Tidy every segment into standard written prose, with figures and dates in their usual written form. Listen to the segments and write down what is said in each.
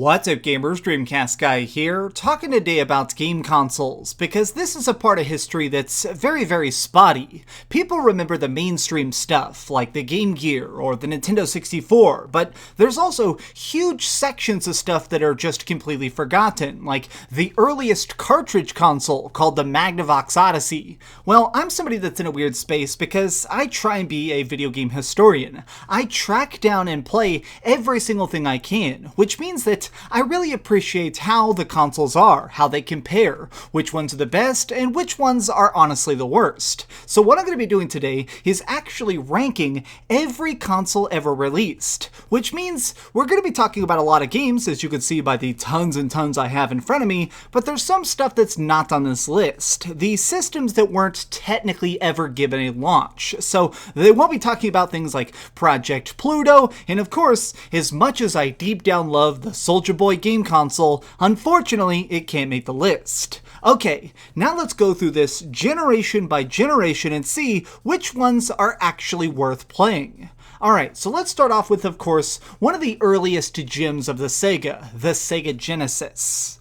What's up gamers, DreamcastGuy here, talking today about game consoles, because this is a part of history that's very spotty. People remember the mainstream stuff, like the Game Gear or the Nintendo 64, but there's also huge sections of stuff that are just completely forgotten, like the earliest cartridge console called the Magnavox Odyssey. Well, I'm somebody that's in a weird space because I try and be a video game historian. I track down and play every single thing I can, which means that I really appreciate how the consoles are, how they compare, which ones are the best, and which ones are honestly the worst. So what I'm going to be doing today is actually ranking every console ever released, which means we're going to be talking about a lot of games, as you can see by the tons and tons I have in front of me, but there's some stuff that's not on this list. The systems that weren't technically ever given a launch. So they won't be talking about things like Project Pluto, and of course, as much as I deep down love the Soldier Boy game console, unfortunately, it can't make the list. Okay, now let's go through this generation by generation and see which ones are actually worth playing. Alright, so let's start off with, of course, one of the earliest gems of the Sega Genesis.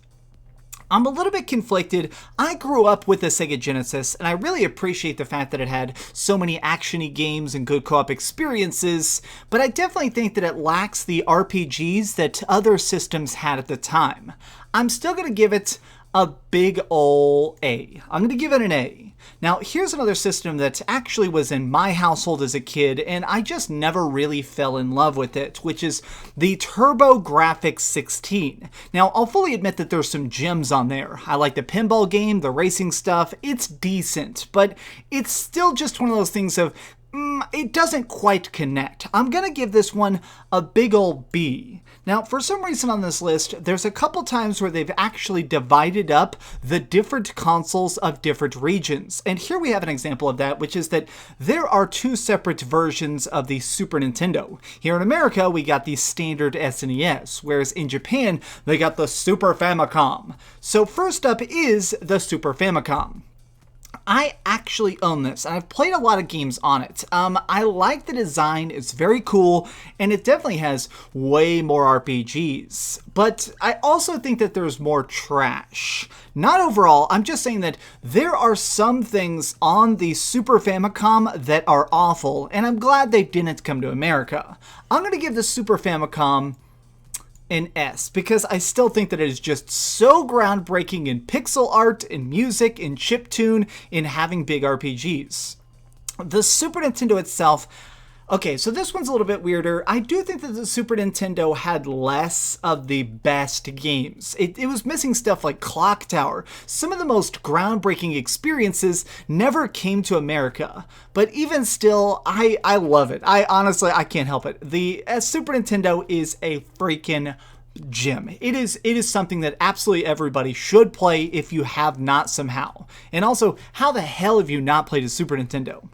I'm a little bit conflicted. I grew up with the Sega Genesis, and I really appreciate the fact that it had so many action-y games and good co-op experiences, but I definitely think that it lacks the RPGs that other systems had at the time. I'm still going to give it a big ol' A. I'm going to give it an A. Now, here's another system that actually was in my household as a kid, and I just never really fell in love with it, which is the TurboGrafx 16. Now, I'll fully admit that there's some gems on there. I like the pinball game, the racing stuff. It's decent, but it's still just one of those things of, it doesn't quite connect. I'm going to give this one a big ol' B. Now, for some reason on this list, there's a couple times where they've actually divided up the different consoles of different regions. And here we have an example of that, which is that there are two separate versions of the Super Nintendo. Here in America, we got the standard SNES, whereas in Japan, they got the Super Famicom. So first up is the Super Famicom. I actually own this, and I've played a lot of games on it. I like the design, it's very cool, and it definitely has way more RPGs. But I also think that there's more trash. Not overall, I'm just saying that there are some things on the Super Famicom that are awful, and I'm glad they didn't come to America. I'm going to give the Super Famicom an S, because I still think that it is just so groundbreaking in pixel art, in music, in chiptune, in having big RPGs. The Super Nintendo itself, okay, so this one's a little bit weirder. I do think that the Super Nintendo had less of the best games. It was missing stuff like Clock Tower. Some of the most groundbreaking experiences never came to America. But even still, I love it. I can't help it. The Super Nintendo is a freaking gem. It is something that absolutely everybody should play if you have not somehow. And also, how the hell have you not played a Super Nintendo?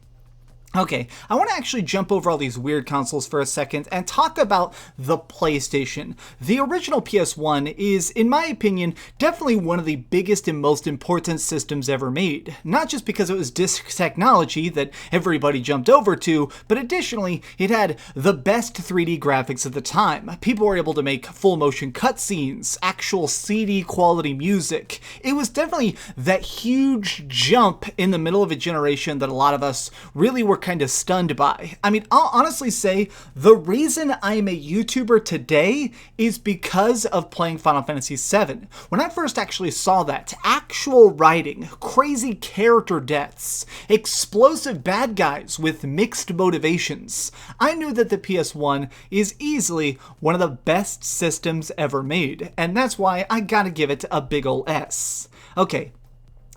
Okay, I want to actually jump over all these weird consoles for a second and talk about the PlayStation. The original PS1 is, in my opinion, definitely one of the biggest and most important systems ever made. Not just because it was disc technology that everybody jumped over to, but additionally, it had the best 3D graphics at the time. People were able to make full motion cutscenes, actual CD quality music. It was definitely that huge jump in the middle of a generation that a lot of us really were kind of stunned by. I mean, I'll honestly say the reason I'm a YouTuber today is because of playing Final Fantasy VII. When I first actually saw that, actual writing, crazy character deaths, explosive bad guys with mixed motivations, I knew that the PS1 is easily one of the best systems ever made, and that's why I gotta give it a big ol' S. Okay.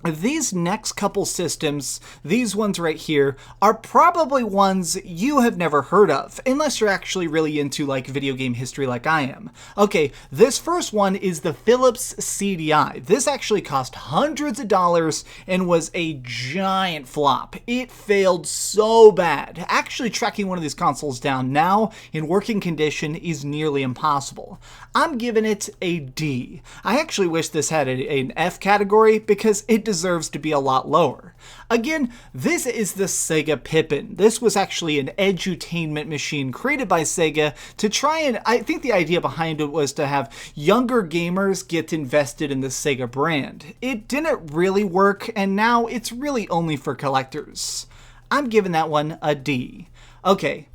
These next couple systems, these ones right here, are probably ones you have never heard of, unless you're actually really into like video game history like I am. Okay, this first one is the Philips CDI. This actually cost hundreds of dollars and was a giant flop. It failed so bad. Actually tracking one of these consoles down now in working condition is nearly impossible. I'm giving it a D. I actually wish this had an F category because it deserves to be a lot lower. Again, this is the Sega Pippin. This was actually an edutainment machine created by Sega to try and, I think the idea behind it was to have younger gamers get invested in the Sega brand. It didn't really work, and now it's really only for collectors. I'm giving that one a D. Okay,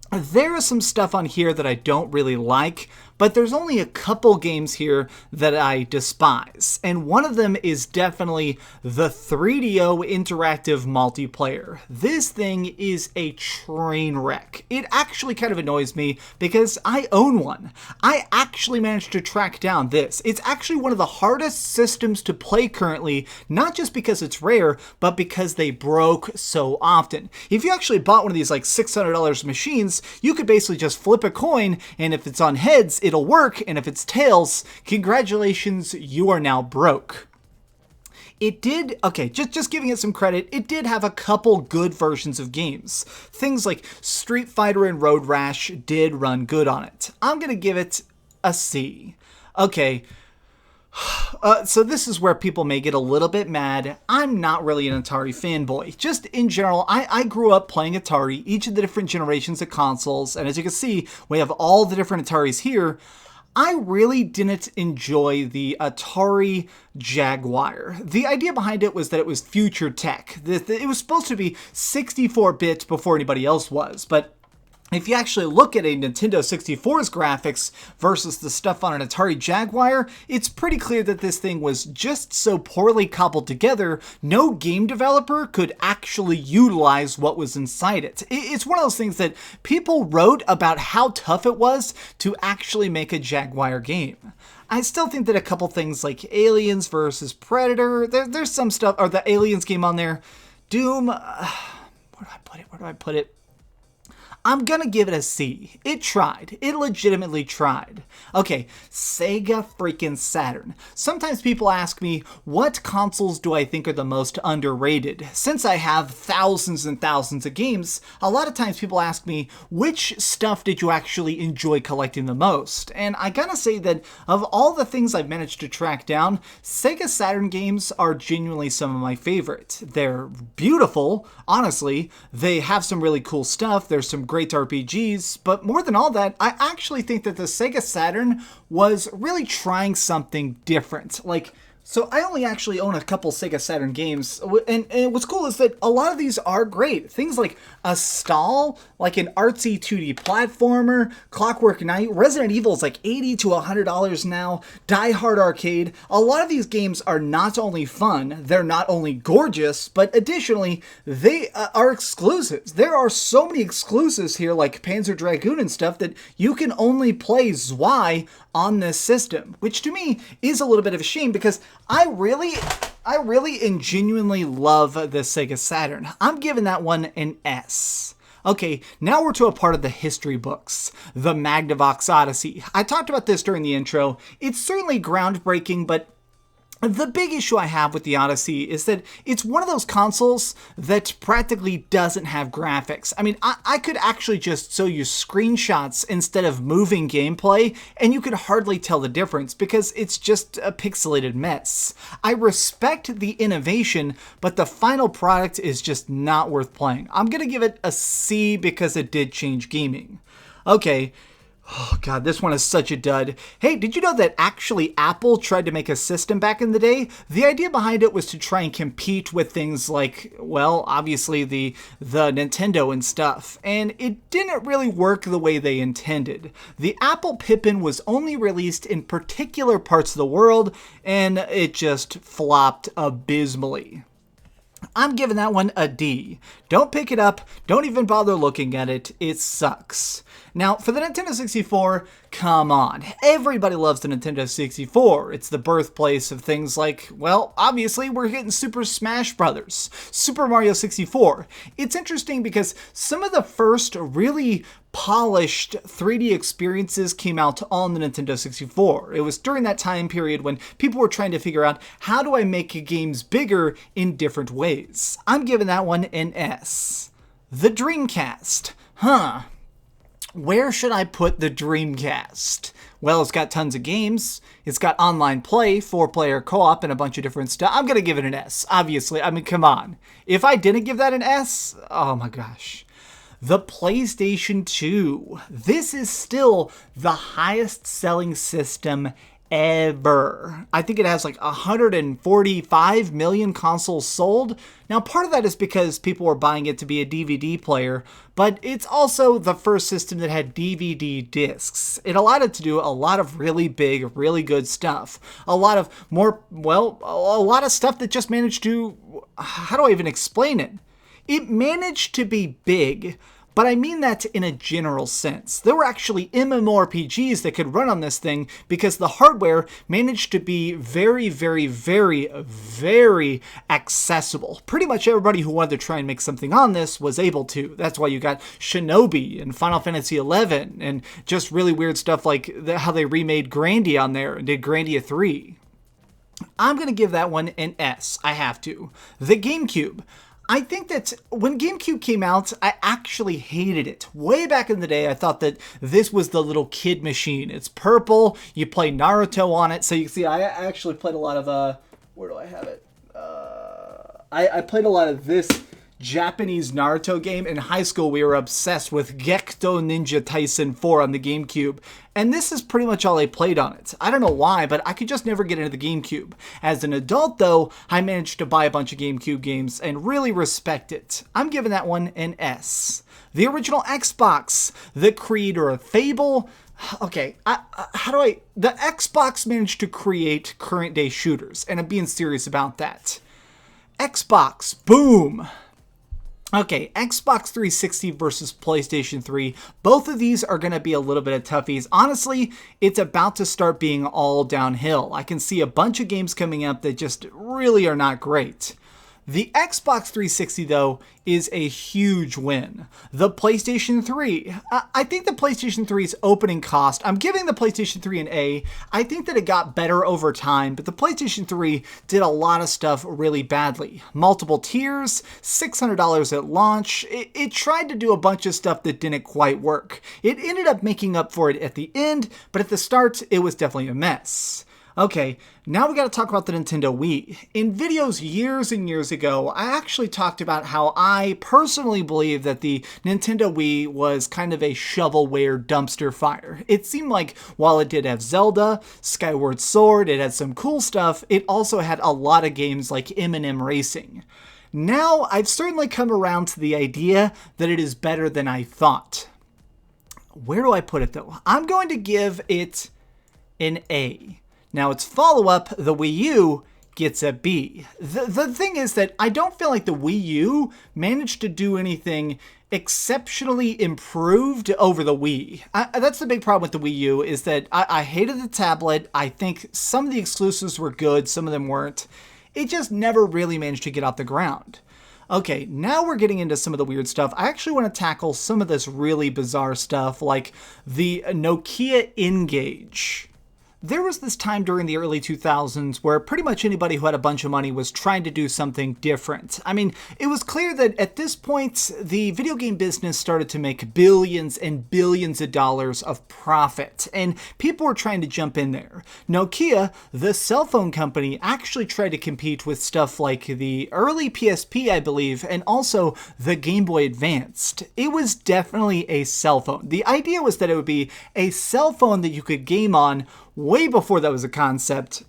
there is some stuff on here that I don't really like, but there's only a couple games here that I despise, and one of them is definitely the 3DO interactive multiplayer. This thing is a train wreck. It actually kind of annoys me because I own one. I actually managed to track down this. It's actually one of the hardest systems to play currently, not just because it's rare, but because they broke so often. If you actually bought one of these like $600 machines, you could basically just flip a coin, and if it's on heads, it'll work, and if it's tails, congratulations, you are now broke. It did, okay, just giving it some credit, it did have a couple good versions of games. Things like Street Fighter and Road Rash did run good on it. I'm gonna give it a C. Okay, so this is where people may get a little bit mad. I'm not really an Atari fanboy. Just in general, I grew up playing Atari, each of the different generations of consoles, and as you can see, we have all the different Ataris here. I really didn't enjoy the Atari Jaguar. The idea behind it was that it was future tech. It was supposed to be 64-bit before anybody else was, but if you actually look at a Nintendo 64's graphics versus the stuff on an Atari Jaguar, it's pretty clear that this thing was just so poorly cobbled together, no game developer could actually utilize what was inside it. It's one of those things that people wrote about how tough it was to actually make a Jaguar game. I still think that a couple things like Aliens versus Predator, there's some stuff, or the Aliens game on there, Doom, where do I put it? I'm gonna give it a C. It tried. It legitimately tried. Okay, Sega freaking Saturn. Sometimes people ask me, what consoles do I think are the most underrated? Since I have thousands and thousands of games, a lot of times people ask me, which stuff did you actually enjoy collecting the most? And I gotta say that of all the things I've managed to track down, Sega Saturn games are genuinely some of my favorite. They're beautiful, honestly. They have some really cool stuff. There's some great RPGs, but more than all that, I actually think that the Sega Saturn was really trying something different. So I only actually own a couple Sega Saturn games, and what's cool is that a lot of these are great. Things like a Stall, like an artsy 2D platformer, Clockwork Knight, Resident Evil is like $80 to $100 now, Die Hard Arcade. A lot of these games are not only fun, they're not only gorgeous, but additionally, they are exclusives. There are so many exclusives here, like Panzer Dragoon and stuff, that you can only play Zwei on this system, which to me is a little bit of a shame because I really and genuinely love the Sega Saturn. I'm giving that one an S. Okay, now we're to a part of the history books, the Magnavox Odyssey. I talked about this during the intro. It's certainly groundbreaking, but the big issue I have with the Odyssey is that it's one of those consoles that practically doesn't have graphics. I mean, I could actually just show you screenshots instead of moving gameplay, and you could hardly tell the difference because it's just a pixelated mess. I respect the innovation, but the final product is just not worth playing. I'm gonna give it a C because it did change gaming. Okay. Oh god, this one is such a dud. Hey, did you know that actually Apple tried to make a system back in the day? The idea behind it was to try and compete with things like, well, obviously the Nintendo and stuff, and it didn't really work the way they intended. The Apple Pippin was only released in particular parts of the world, and it just flopped abysmally. I'm giving that one a D. Don't pick it up, don't even bother looking at it, it sucks. Now, for the Nintendo 64, come on. Everybody loves the Nintendo 64. It's the birthplace of things like, well, obviously we're getting Super Smash Bros., Super Mario 64. It's interesting because some of the first really polished 3D experiences came out on the Nintendo 64. It was during that time period when people were trying to figure out, how do I make games bigger in different ways? I'm giving that one an S. The Dreamcast. Where should I put the Dreamcast? Well, it's got tons of games. It's got online play, 4-player co-op, and a bunch of different stuff. I'm going to give it an S, obviously. I mean, come on. If I didn't give that an S, oh my gosh. The PlayStation 2. This is still the highest selling system ever. I think it has like 145 million consoles sold. Now, part of that is because people were buying it to be a DVD player, but it's also the first system that had DVD discs. It allowed it to do a lot of really big, really good stuff. A lot of stuff that just managed to, how do I even explain it? It managed to be big, but I mean that in a general sense. There were actually MMORPGs that could run on this thing because the hardware managed to be very, very, very, very accessible. Pretty much everybody who wanted to try and make something on this was able to. That's why you got Shinobi and Final Fantasy XI and just really weird stuff like how they remade Grandia on there and did Grandia 3. I'm going to give that one an S. I have to. The GameCube. I think that when GameCube came out, I actually hated it. Way back in the day, I thought that this was the little kid machine. It's purple, you play Naruto on it. So you can see, I actually played a lot of, where do I have it? I played a lot of this Japanese Naruto game. In high school, we were obsessed with Gekto Ninja Taisen 4 on the GameCube. And this is pretty much all I played on it. I don't know why, but I could just never get into the GameCube. As an adult, though, I managed to buy a bunch of GameCube games and really respect it. I'm giving that one an S. The original Xbox, the creator of Fable. Okay, the Xbox managed to create current-day shooters, and I'm being serious about that. Xbox, boom! Okay, Xbox 360 versus PlayStation 3. Both of these are going to be a little bit of toughies. Honestly, it's about to start being all downhill. I can see a bunch of games coming up that just really are not great. The Xbox 360, though, is a huge win. The PlayStation 3. I think the PlayStation 3's opening cost, I'm giving the PlayStation 3 an A. I think that it got better over time, but the PlayStation 3 did a lot of stuff really badly. Multiple tiers, $600 at launch. It tried to do a bunch of stuff that didn't quite work. It ended up making up for it at the end, but at the start, it was definitely a mess. Okay, now we got to talk about the Nintendo Wii. In videos years and years ago, I actually talked about how I personally believe that the Nintendo Wii was kind of a shovelware dumpster fire. It seemed like while it did have Zelda, Skyward Sword, it had some cool stuff, it also had a lot of games like M&M Racing. Now, I've certainly come around to the idea that it is better than I thought. Where do I put it, though? I'm going to give it an A. Now, its follow-up, the Wii U, gets a B. The thing is that I don't feel like the Wii U managed to do anything exceptionally improved over the Wii. That's the big problem with the Wii U, is that I hated the tablet. I think some of the exclusives were good, some of them weren't. It just never really managed to get off the ground. Okay, now we're getting into some of the weird stuff. I actually want to tackle some of this really bizarre stuff, like the Nokia N-Gage. There was this time during the early 2000s where pretty much anybody who had a bunch of money was trying to do something different. I mean, it was clear that at this point, the video game business started to make billions and billions of dollars of profit, and people were trying to jump in there. Nokia, the cell phone company, actually tried to compete with stuff like the early PSP, I believe, and also the Game Boy Advanced. It was definitely a cell phone. The idea was that it would be a cell phone that you could game on way before that was a concept.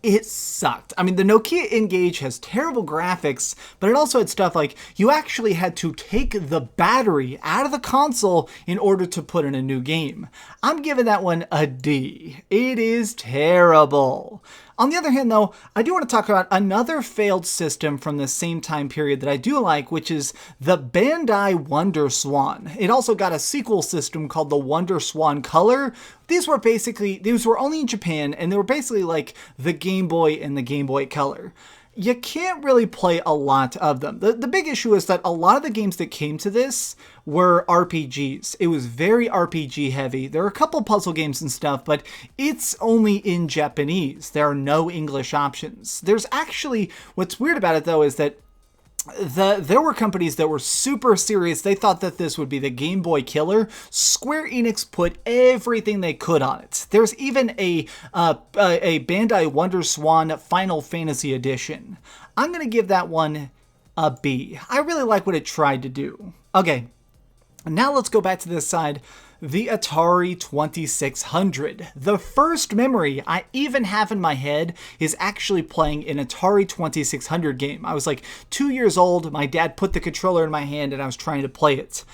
It sucked. I mean, the Nokia N-Gage has terrible graphics, but it also had stuff like you actually had to take the battery out of the console in order to put in a new game. I'm giving that one a D. It is terrible. On the other hand, though, I do want to talk about another failed system from the same time period that I do like, which is the Bandai Wonder Swan. It also got a sequel system called the Wonder Swan Color. These were only in Japan, and they were basically like the Game Boy and the Game Boy Color. You can't really play a lot of them. The big issue is that a lot of the games that came to this were RPGs. It was very RPG heavy. There are a couple puzzle games and stuff, but it's only in Japanese. There are no English options. There's actually, what's weird about it though is that There were companies that were super serious. They thought that this would be the Game Boy killer. Square Enix put everything they could on it. There's even a Bandai Wonder Swan Final Fantasy edition. I'm going to give that one a B. I really like what it tried to do. Okay, now let's go back to this side. The Atari 2600. The first memory I even have in my head is actually playing an Atari 2600 game. I was like 2 years old, my dad put the controller in my hand and I was trying to play it.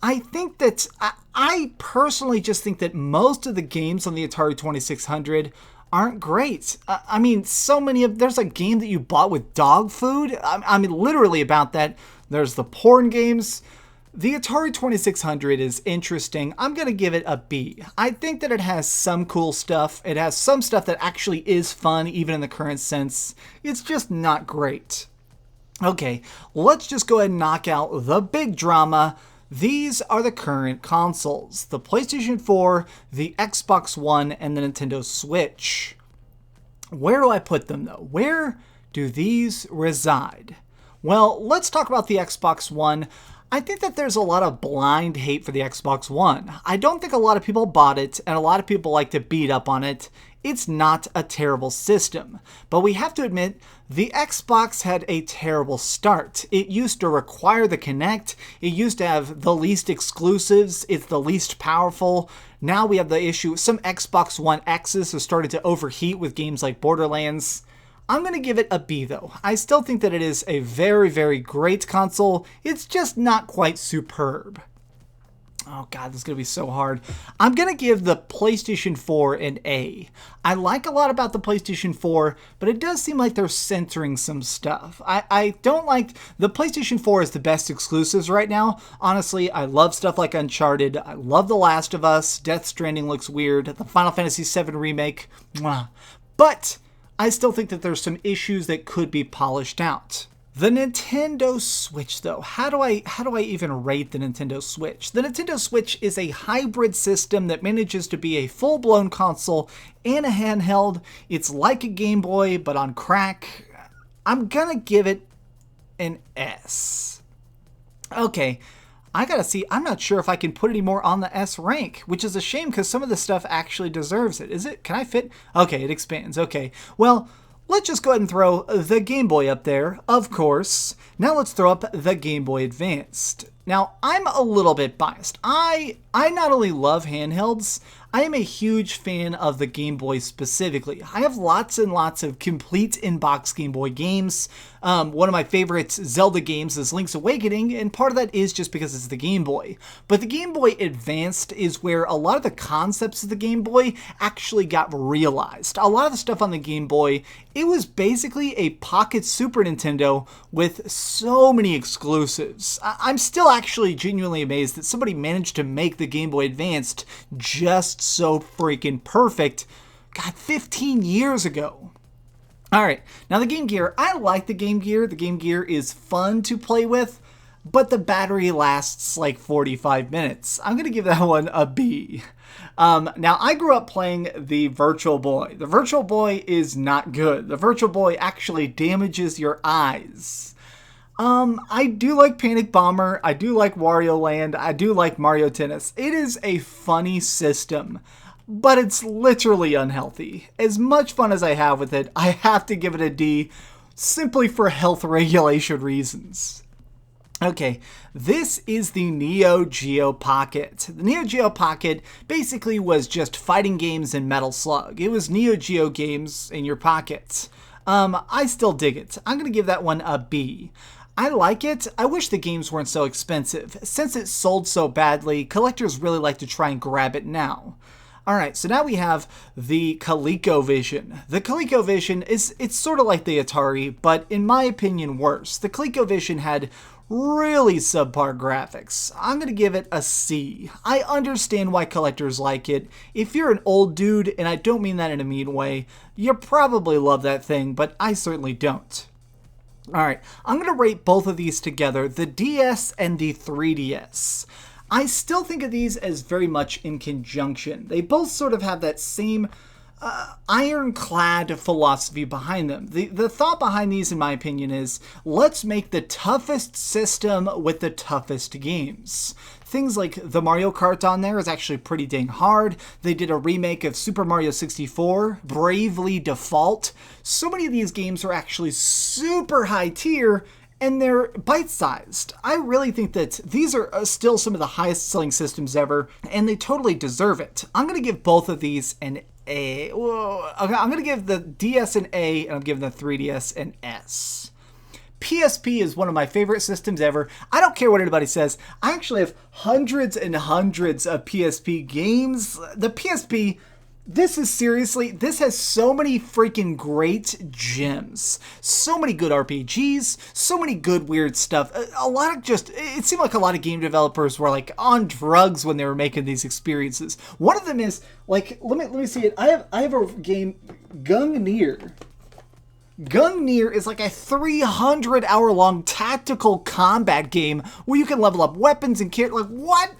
I think that, I personally just think that most of the games on the Atari 2600 aren't great. I mean, so many of, there's a game that you bought with dog food. I mean, literally about that. There's the porn games. The Atari 2600 is interesting. I'm going to give it a B. I think that it has some cool stuff. It has some stuff that actually is fun, even in the current sense. It's just not great. Okay, let's just go ahead and knock out the big drama. These are the current consoles. The PlayStation 4, the Xbox One, and the Nintendo Switch. Where do I put them, though? Where do these reside? Well, let's talk about the Xbox One. I think that there's a lot of blind hate for the Xbox One. I don't think a lot of people bought it, and a lot of people like to beat up on it. It's not a terrible system. But we have to admit, the Xbox had a terrible start. It used to require the Kinect. It used to have the least exclusives. It's the least powerful. Now we have the issue, some Xbox One X's have started to overheat with games like Borderlands. I'm going to give it a B, though. I still think that it is a very, very great console. It's just not quite superb. Oh god, this is going to be so hard. I'm going to give the PlayStation 4 an A. I like a lot about the PlayStation 4, but it does seem like they're censoring some stuff. I don't like... The PlayStation 4 is the best exclusives right now. Honestly, I love stuff like Uncharted. I love The Last of Us. Death Stranding looks weird. The Final Fantasy VII Remake. Mwah. But I still think that there's some issues that could be polished out. The Nintendo Switch, though, how do I even rate the Nintendo Switch? The Nintendo Switch is a hybrid system that manages to be a full-blown console and a handheld. It's like a Game Boy, but on crack. I'm gonna give it an S. Okay, I gotta see, I'm not sure if I can put any more on the S rank, which is a shame because some of the stuff actually deserves it. Is it? Can I fit? Okay, it expands. Okay, well, let's just go ahead and throw the Game Boy up there, of course. Now let's throw up the Game Boy Advanced. Now, I'm a little bit biased. I not only love handhelds, I am a huge fan of the Game Boy specifically. I have lots and lots of complete in-box Game Boy games. One of my favorites Zelda games is Link's Awakening, and part of that is just because it's the Game Boy. But the Game Boy Advanced is where a lot of the concepts of the Game Boy actually got realized. A lot of the stuff on the Game Boy, it was basically a pocket Super Nintendo with so many exclusives. I'm still actually genuinely amazed that somebody managed to make the Game Boy Advanced just so freaking perfect. God, 15 years ago. Alright, now the Game Gear. I like the Game Gear. The Game Gear is fun to play with, but the battery lasts like 45 minutes. I'm going to give that one a B. Now, I grew up playing the Virtual Boy. The Virtual Boy is not good. The Virtual Boy actually damages your eyes. I do like Panic Bomber. I do like Wario Land. I do like Mario Tennis. It is a funny system, but it's literally unhealthy. As much fun as I have with it, I have to give it a D simply for health regulation reasons. Okay, this is the Neo Geo Pocket. The Neo Geo Pocket basically was just fighting games in Metal Slug. It was Neo Geo games in your pockets. I still dig it. I'm going to give that one a B. I like it. I wish the games weren't so expensive. Since it sold so badly, collectors really like to try and grab it now. Alright, so now we have the ColecoVision. The ColecoVision it's sort of like the Atari, but in my opinion worse. The ColecoVision had really subpar graphics. I'm going to give it a C. I understand why collectors like it. If you're an old dude, and I don't mean that in a mean way, you probably love that thing, but I certainly don't. Alright, I'm going to rate both of these together, the DS and the 3DS. I still think of these as very much in conjunction. They both sort of have that same ironclad philosophy behind them. The thought behind these, in my opinion, is let's make the toughest system with the toughest games. Things like the Mario Kart on there is actually pretty dang hard. They did a remake of Super Mario 64, Bravely Default. So many of these games are actually super high tier, and they're bite-sized. I really think that these are still some of the highest-selling systems ever, and they totally deserve it. I'm going to give both of these an A. Whoa. Okay, I'm going to give the DS an A, and I'm giving the 3DS an S. PSP is one of my favorite systems ever. I don't care what anybody says. I actually have hundreds and hundreds of PSP games. The PSP... this has so many freaking great gems. So many good RPGs, so many good weird stuff. It seemed like a lot of game developers were like on drugs when they were making these experiences. One of them is like, let me see it. I have a game, Gungnir. Gungnir is like a 300-hour-long tactical combat game where you can level up weapons and like, what?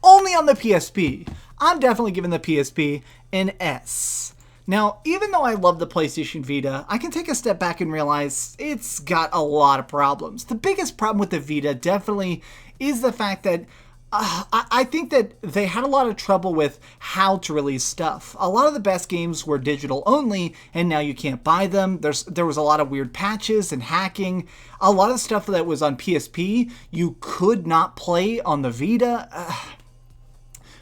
Only on the PSP. I'm definitely giving the PSP an S. Now, even though I love the PlayStation Vita, I can take a step back and realize it's got a lot of problems. The biggest problem with the Vita definitely is the fact that I think that they had a lot of trouble with how to release stuff. A lot of the best games were digital only, and now you can't buy them. There was a lot of weird patches and hacking. A lot of stuff that was on PSP, you could not play on the Vita.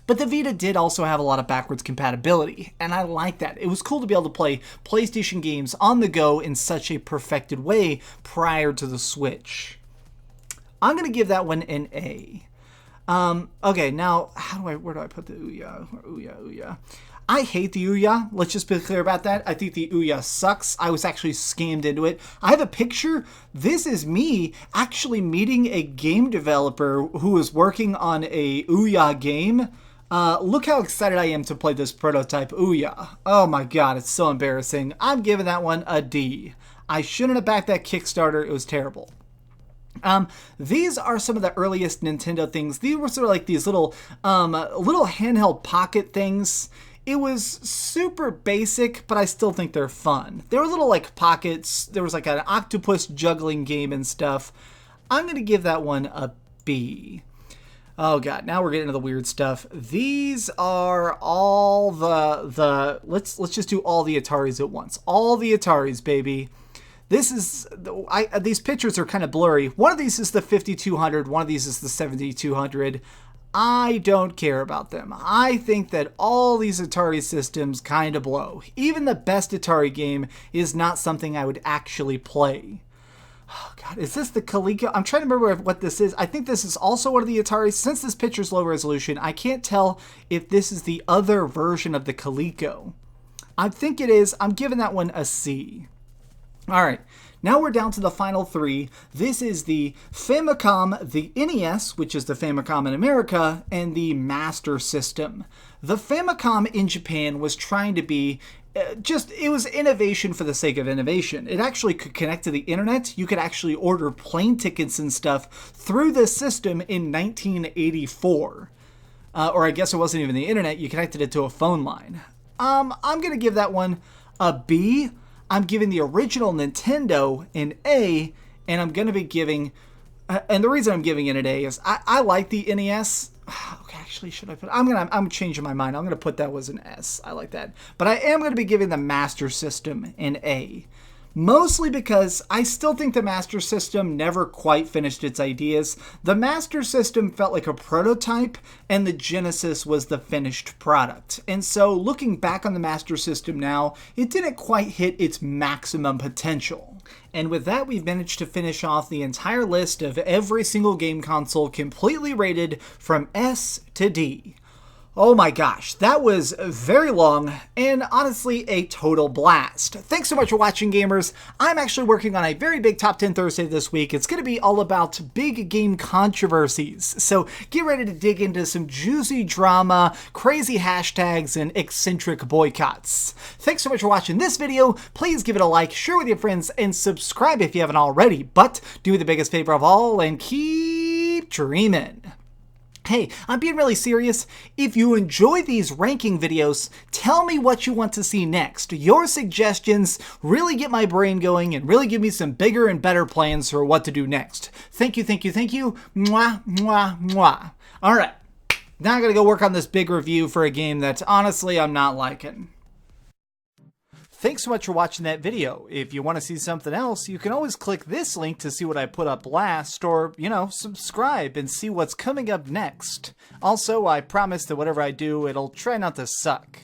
But the Vita did also have a lot of backwards compatibility, and I like that. It was cool to be able to play PlayStation games on the go in such a perfected way prior to the Switch. I'm going to give that one an A. Okay, now, where do I put the Ouya? I hate the Ouya. Let's just be clear about that. I think the Ouya sucks. I was actually scammed into it. I have a picture. This is me actually meeting a game developer who was working on a Ouya game. Look how excited I am to play this prototype Ouya. Oh my god, it's so embarrassing. I'm giving that one a D. I shouldn't have backed that Kickstarter. It was terrible. These are some of the earliest Nintendo things. These were sort of like these little handheld pocket things. It was super basic, but I still think they're fun. They were little like pockets. There was like an octopus juggling game and stuff. I'm going to give that one a B. Oh god, now we're getting into the weird stuff. These are all let's just do all the Ataris at once. All the Ataris, baby. These pictures are kind of blurry. One of these is the 5200, one of these is the 7200. I don't care about them. I think that all these Atari systems kind of blow. Even the best Atari game is not something I would actually play. Oh god, is this the Coleco? I'm trying to remember what this is. I think this is also one of the Ataris. Since this picture's low resolution, I can't tell if this is the other version of the Coleco. I think it is. I'm giving that one a C. Alright, now we're down to the final three. This is the Famicom, the NES, which is the Famicom in America, and the Master System. The Famicom in Japan was trying to be it was innovation for the sake of innovation. It actually could connect to the internet. You could actually order plane tickets and stuff through this system in 1984. Or I guess it wasn't even the internet. You connected it to a phone line. I'm going to give that one a B. I'm giving the original Nintendo an A, and I'm going to be giving... and the reason I'm giving it an A is I like the NES. Okay, actually, should I put... I'm changing my mind. I'm going to put that as an S. I like that. But I am going to be giving the Master System an A. Mostly because I still think the Master System never quite finished its ideas. The Master System felt like a prototype, and the Genesis was the finished product. And so, looking back on the Master System now, it didn't quite hit its maximum potential. And with that, we've managed to finish off the entire list of every single game console completely rated from S to D. Oh my gosh, that was very long and honestly a total blast. Thanks so much for watching, gamers. I'm actually working on a very big Top 10 Thursday this week. It's going to be all about big game controversies. So get ready to dig into some juicy drama, crazy hashtags, and eccentric boycotts. Thanks so much for watching this video. Please give it a like, share with your friends, and subscribe if you haven't already. But do me the biggest favor of all and keep dreaming. Hey, I'm being really serious. If you enjoy these ranking videos, tell me what you want to see next. Your suggestions really get my brain going and really give me some bigger and better plans for what to do next. Thank you, thank you, thank you. Mwah, mwah, mwah. Alright, now I gotta go work on this big review for a game that honestly I'm not liking. Thanks so much for watching that video. If you want to see something else, you can always click this link to see what I put up last, or, subscribe and see what's coming up next. Also, I promise that whatever I do, it'll try not to suck.